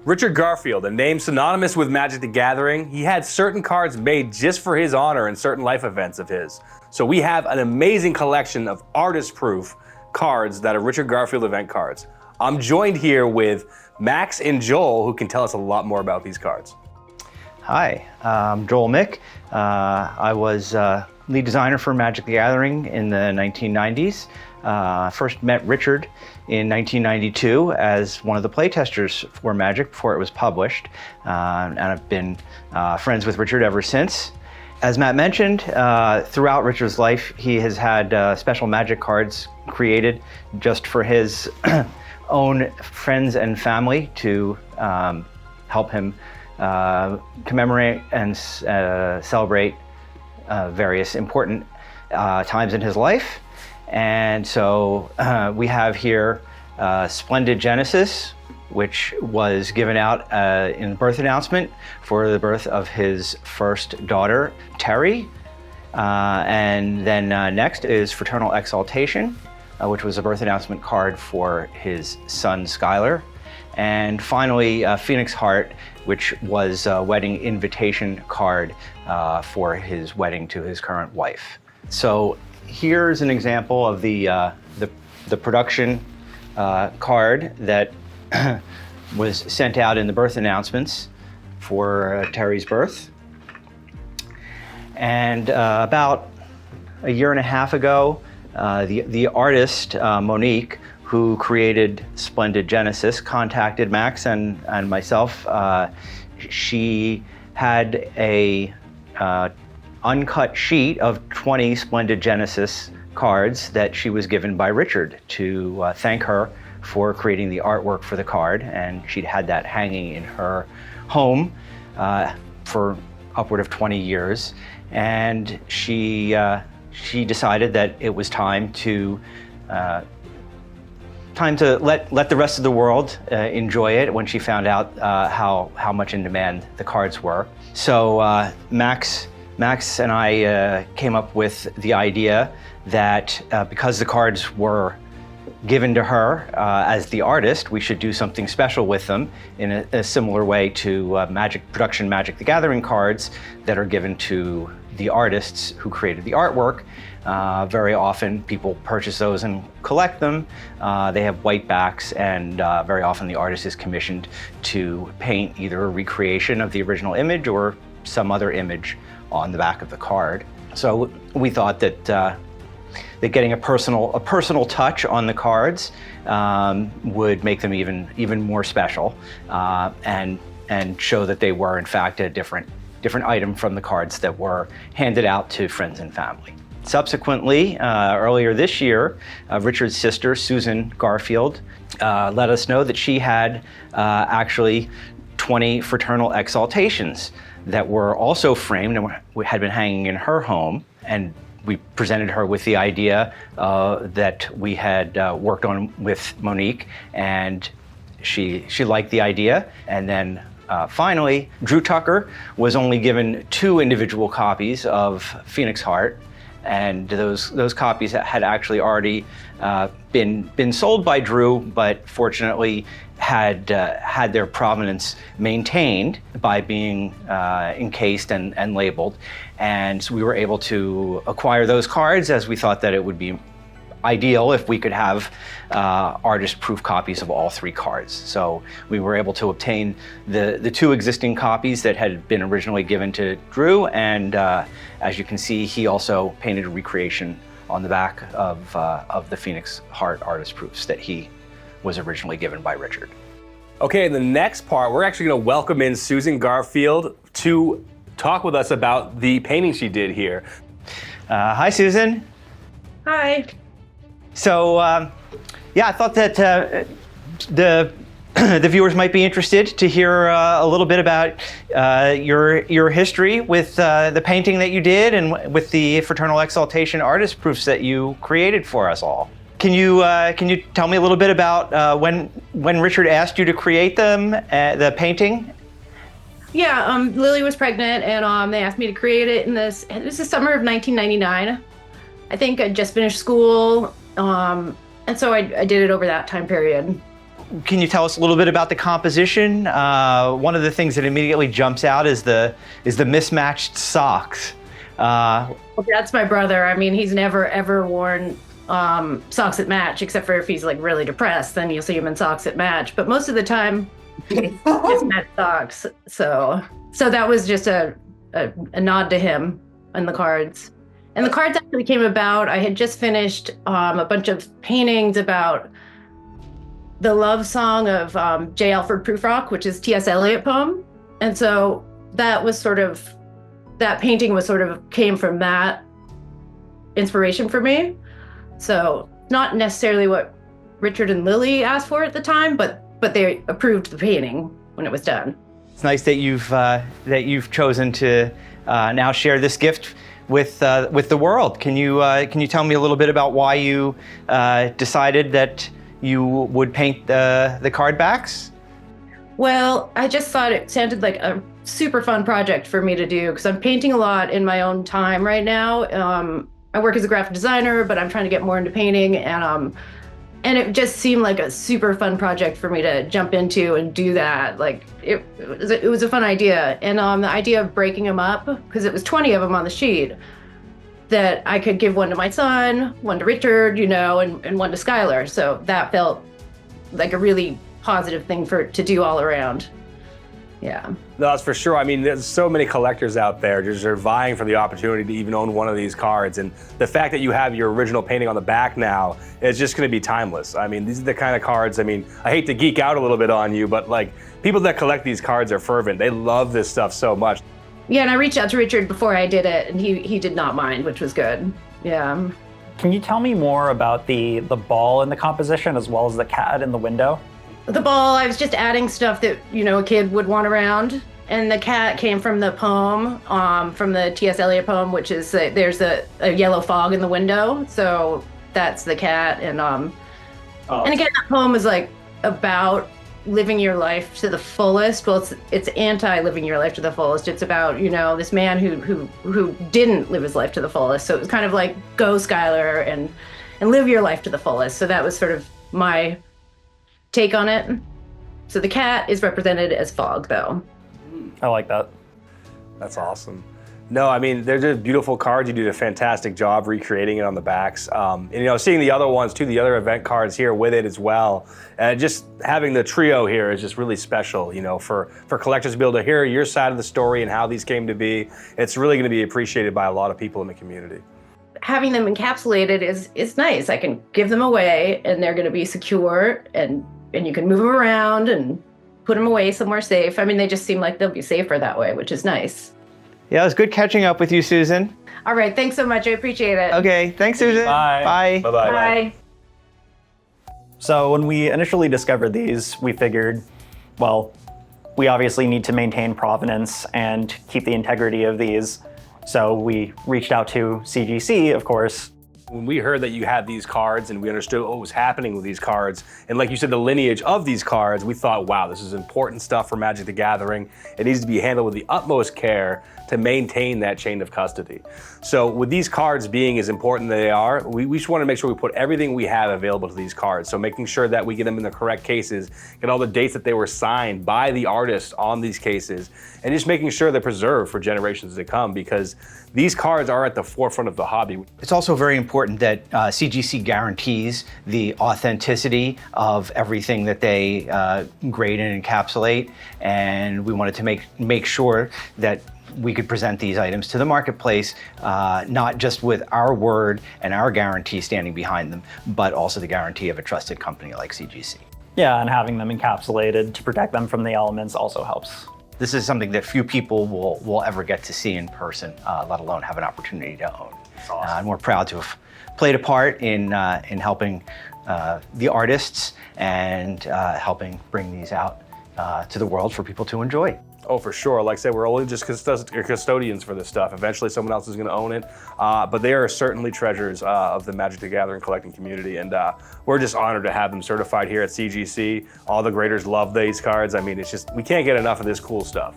Richard Garfield, a name synonymous with Magic the Gathering, he had certain cards made just for his honor in certain life events of his. So we have an amazing collection of artist-proof cards that are Richard Garfield event cards. I'm joined here with Max and Joel, who can tell us a lot more about these cards. Hi, I'm Joel Mick. I was lead designer for Magic the Gathering in the 1990s. First met Richard in 1992 as one of the playtesters for Magic before it was published, and I've been friends with Richard ever since. As Matt mentioned, throughout Richard's life, he has had special Magic cards created just for his own friends and family to help him commemorate and celebrate various important times in his life. And so we have here Splendid Genesis, which was given out in the birth announcement for the birth of his first daughter, Terry. And then next is Fraternal Exaltation, which was a birth announcement card for his son, Skylar. And finally, Phoenix Heart, which was a wedding invitation card for his wedding to his current wife. So here's an example of the production card that was sent out in the birth announcements for Terry's birth. And about a year and a half ago, the artist, Monique, who created Splendid Genesis, contacted Max and myself. She had a uncut sheet of 20 Splendid Genesis cards that she was given by Richard to thank her for creating the artwork for the card, and she'd had that hanging in her home for upward of 20 years. And she decided that it was time to let the rest of the world enjoy it when she found out how much in demand the cards were. So Max and I came up with the idea that because the cards were given to her as the artist, we should do something special with them in a similar way to Magic the Gathering cards that are given to the artists who created the artwork. Very often people purchase those and collect them. They have white backs, and very often the artist is commissioned to paint either a recreation of the original image or some other image on the back of the card. So we thought that getting a personal touch on the cards would make them even more special, and show that they were in fact a different item from the cards that were handed out to friends and family. Subsequently, earlier this year, Richard's sister, Susan Garfield, let us know that she had actually 20 Fraternal Exaltations that were also framed and had been hanging in her home. And we presented her with the idea that we had worked on with Monique, and she liked the idea. And then finally, Drew Tucker was only given 2 individual copies of Phoenix Heart, and those copies had actually already been sold by Drew, but fortunately had their provenance maintained by being encased and labeled. And so we were able to acquire those cards, as we thought that it would be ideal if we could have artist-proof copies of all 3 cards. So we were able to obtain the 2 existing copies that had been originally given to Drew, and as you can see, he also painted a recreation on the back of the Phoenix Heart artist proofs that he was originally given by Richard. Okay, in the next part, we're actually going to welcome in Susan Garfield to talk with us about the painting she did here. Hi, Susan. Hi. So, yeah, I thought that the viewers might be interested to hear a little bit about your history with the painting that you did and with the Fraternal Exaltation artist proofs that you created for us all. Can you tell me a little bit about when Richard asked you to create them, the painting? Yeah, Lily was pregnant, and they asked me to create it this is the summer of 1999. I think I just finished school, and so I did it over that time period. Can you tell us a little bit about the composition? One of the things that immediately jumps out is the mismatched socks. Well, that's my brother. I mean, he's never ever worn socks that match, except for if he's like really depressed, then you'll see him in socks that match. But most of the time, it's matched socks. So that was just a nod to him in the cards. And the cards actually came about. I had just finished a bunch of paintings about the love song of J. Alfred Prufrock, which is T.S. Eliot poem. And so that painting was sort of came from that inspiration for me. So not necessarily what Richard and Lily asked for at the time, but they approved the painting when it was done. It's nice that you've chosen to now share this gift with the world. Can you tell me a little bit about why you decided that you would paint the card backs? Well, I just thought it sounded like a super fun project for me to do because I'm painting a lot in my own time right now. I work as a graphic designer, but I'm trying to get more into painting, and it just seemed like a super fun project for me to jump into and do that. Like it was a fun idea, and the idea of breaking them up, because it was 20 of them on the sheet, that I could give one to my son, one to Richard, and one to Skylar. So that felt like a really positive thing to do all around. Yeah. No, that's for sure. I mean, there's so many collectors out there just are vying for the opportunity to even own one of these cards. And the fact that you have your original painting on the back now is just going to be timeless. I mean, these are the kind of cards, I hate to geek out a little bit on you, but like people that collect these cards are fervent. They love this stuff so much. Yeah, and I reached out to Richard before I did it, and he did not mind, which was good. Yeah. Can you tell me more about the ball in the composition as well as the cat in the window? The ball, I was just adding stuff that, a kid would want around. And the cat came from the poem, from the T.S. Eliot poem, which is there's a yellow fog in the window. So that's the cat. And and again, that poem is like about living your life to the fullest. Well, it's anti-living your life to the fullest. It's about, this man who didn't live his life to the fullest. So it was kind of like, go Skylar and live your life to the fullest. So that was sort of my take on it. So the cat is represented as fog, though. I like that. That's awesome. No, I mean, they're just beautiful cards. You did a fantastic job recreating it on the backs. And, seeing the other ones too, the other event cards here with it as well. Just having the trio here is just really special, for collectors to be able to hear your side of the story and how these came to be. It's really going to be appreciated by a lot of people in the community. Having them encapsulated is nice. I can give them away and they're going to be secure, and you can move them around and put them away somewhere safe. I mean, they just seem like they'll be safer that way, which is nice. Yeah, it was good catching up with you, Susan. All right, thanks so much. I appreciate it. Okay, thanks, Susan. Bye. Bye. Bye-bye. Bye. So when we initially discovered these, we figured, well, we obviously need to maintain provenance and keep the integrity of these. So we reached out to CGC, of course. When we heard that you had these cards and we understood what was happening with these cards, and like you said, the lineage of these cards, we thought, wow, this is important stuff for Magic the Gathering. It needs to be handled with the utmost care to maintain that chain of custody. So with these cards being as important as they are, we just want to make sure we put everything we have available to these cards. So making sure that we get them in the correct cases, get all the dates that they were signed by the artist on these cases, and just making sure they're preserved for generations to come, because these cards are at the forefront of the hobby. It's also very important that CGC guarantees the authenticity of everything that they grade and encapsulate, and we wanted to make sure that we could present these items to the marketplace, not just with our word and our guarantee standing behind them, but also the guarantee of a trusted company like CGC. Yeah, and having them encapsulated to protect them from the elements also helps. This is something that few people will ever get to see in person, let alone have an opportunity to own. Awesome. And we're proud to have played a part in helping the artists and helping bring these out to the world for people to enjoy. Oh, for sure. Like I said, we're only just custodians for this stuff. Eventually someone else is going to own it. But they are certainly treasures of the Magic the Gathering collecting community. And we're just honored to have them certified here at CGC. All the graders love these cards. I mean, it's just, we can't get enough of this cool stuff.